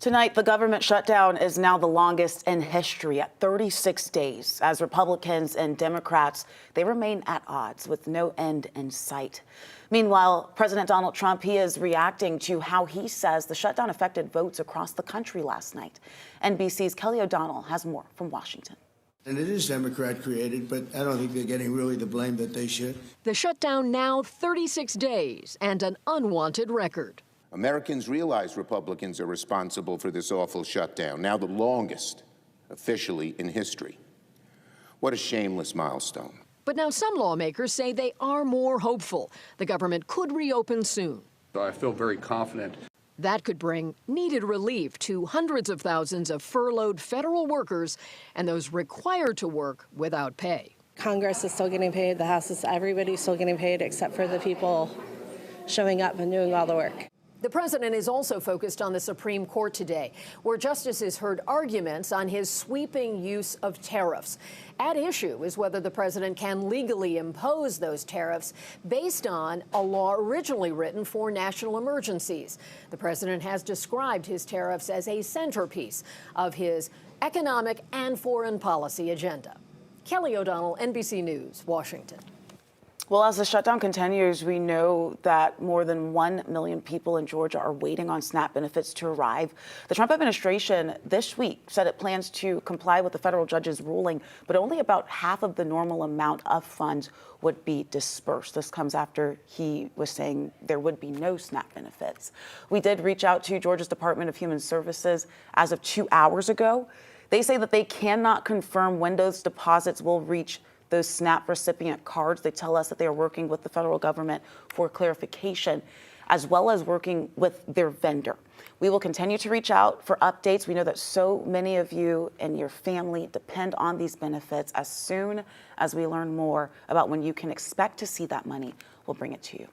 Tonight, the government shutdown is now the longest in history at 36 days. As Republicans and Democrats, they remain at odds with no end in sight. Meanwhile, President Donald Trump, he is reacting to how he says the shutdown affected votes across the country last night. NBC's Kelly O'Donnell has more from Washington. And it is Democrat created, but I don't think they're getting really the blame that they should. The shutdown now 36 days and an unwanted record. Americans realize Republicans are responsible for this awful shutdown, now the longest officially in history. What a shameless milestone. But now some lawmakers say they are more hopeful. The government could reopen soon. I feel very confident. That could bring needed relief to hundreds of thousands of furloughed federal workers and those required to work without pay. Congress is still getting paid. The House is, everybody's still getting paid except for the people showing up and doing all the work. The president is also focused on the Supreme Court today, where justices heard arguments on his sweeping use of tariffs. At issue is whether the president can legally impose those tariffs based on a law originally written for national emergencies. The president has described his tariffs as a centerpiece of his economic and foreign policy agenda. Kelly O'Donnell, NBC News, Washington. Well, as the shutdown continues, we know that more than 1 million people in Georgia are waiting on SNAP benefits to arrive. The Trump administration this week said it plans to comply with the federal judge's ruling, but only about half of the normal amount of funds would be dispersed. This comes after he was saying there would be no SNAP benefits. We did reach out to Georgia's Department of Human Services as of 2 hours ago. They say that they cannot confirm when those deposits will reach those SNAP recipient cards. They tell us that they are working with the federal government for clarification, as well as working with their vendor. We will continue to reach out for updates. We know that so many of you and your family depend on these benefits. As soon as we learn more about when you can expect to see that money, we'll bring it to you.